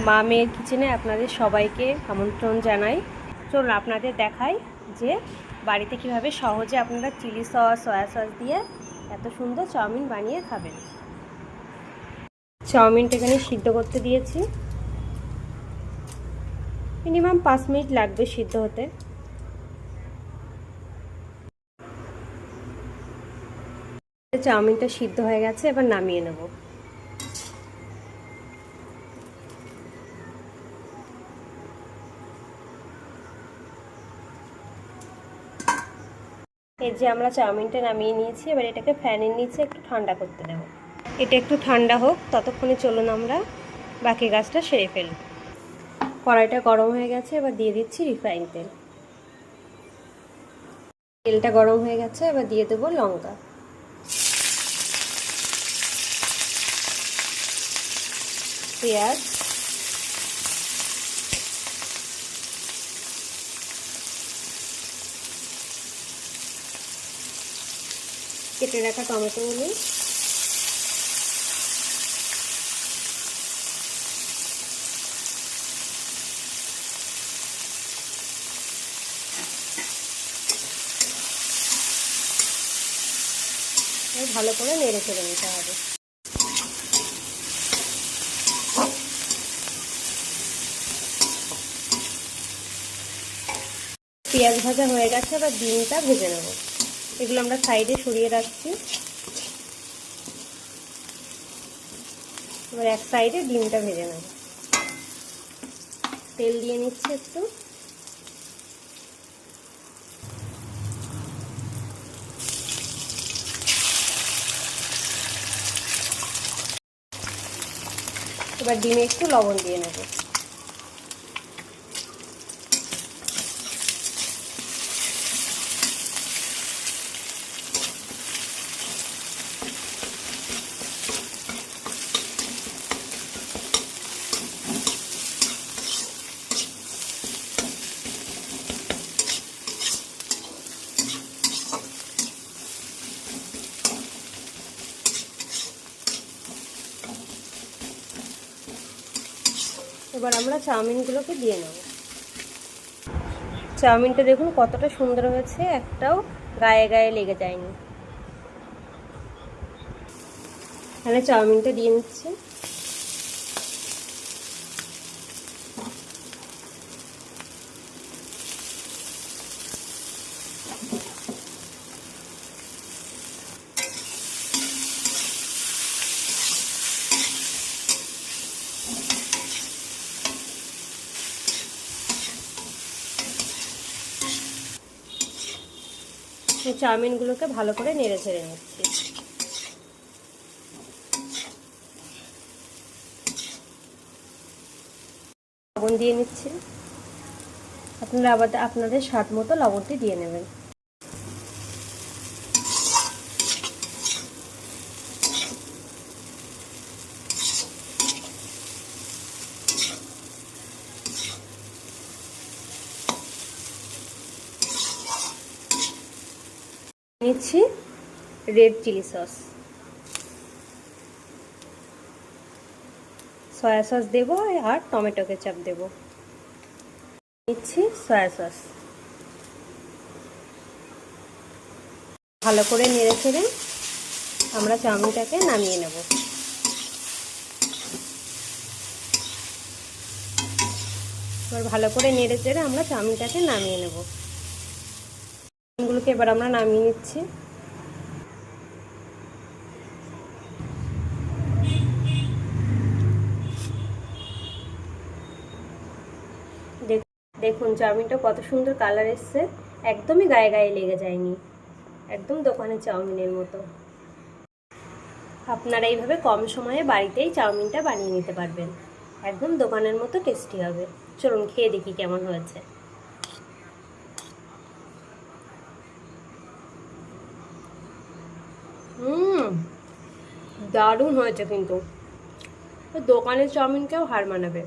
মা মেয়ের কিচেনে আপনাদের সবাইকে আমন্ত্রণ জানাই। চলুন আপনাদের দেখাই যে বাড়িতে কিভাবে সহজে আপনারা চিলি সস, সয়া সস দিয়ে এত সুন্দর চাউমিন বানিয়ে খাবেন। চাউমিনটা এখানে সিদ্ধ করতে দিয়েছি, মিনিমাম 5 মিনিট লাগবে সিদ্ধ হতে। চাউমিনটা সিদ্ধ হয়ে গেছে, এবার নামিয়ে নেব। এই যে আমরা চাউমিনটা নামিয়ে নিয়েছি, এবার এটাকে ফ্যানের নিচে একটু ঠান্ডা করতে দেব। এটা একটু ঠান্ডা হোক, ততক্ষণে চলুন আমরা বাকি কাজটা সেরে ফেলি। কড়াইটা গরম হয়ে গেছে, এবার দিয়ে দিচ্ছি রিফাইন তেল। তেলটা গরম হয়ে গেছে, এবার দিয়ে দেবো লঙ্কা, পেঁয়াজ, কেটে রাখা টমেটোগুলো, ভালো করে নেড়ে চেড়ে নিতে হবে। পেঁয়াজ ভাজা হয়ে গেছে, এবার ডিমটা ভেজে নেব। এগুলো আমরা সাইডে সরিয়ে রাখছি। এবার এক সাইডে ডিমটা ভেজে নেব। তেল দিয়ে নিচ্ছি একটু। এবার ডিমে একটু লবণ দিয়ে নেব। এবার আমরা চাউমিনগুলোকে দিয়ে নেব। চাউমিনটা দেখুন কতটা সুন্দর হয়েছে, একটাও গায়ে গায়ে লেগে যায়নি। তাহলে চাউমিনটা দিয়ে নিচ্ছি। চাউমিনগুলোকে ভালো করে নেড়ে ছেড়ে নিচ্ছি। লবণ দিয়ে নিচ্ছি। আপনারা আবার আপনাদের স্বাদ মতো লবণটি দিয়ে নেবেন। নিচ্ছি red chilli sauce, soya sauce দেব আর টমেটো কেচাপ দেব। নিচ্ছি সয়া সস। ভালো করে নেড়ে ছেড়ে আমরা চাউমিনটাকে নামিয়ে নেব। এবার ভালো করে নেড়ে চেড়ে আমরা চাউমিনটাকে নামিয়ে নেব। চাউমিনগুলোকে এবার আমরা নামিয়ে নিচ্ছি। দেখুন চাউমিনটা কত সুন্দর কালার এসছে, একদমই গায়ে গায়ে লেগে যায়নি, একদম দোকানের চাউমিনের মতো। আপনারা এইভাবে কম সময়ে বাড়িতেই চাউমিনটা বানিয়ে নিতে পারবেন, একদম দোকানের মতো টেস্টি হবে। চলুন খেয়ে দেখি কেমন হয়েছে। দারুণ হয়েছে, কিন্তু দোকানের চাউমিনকেও হার মানাবে।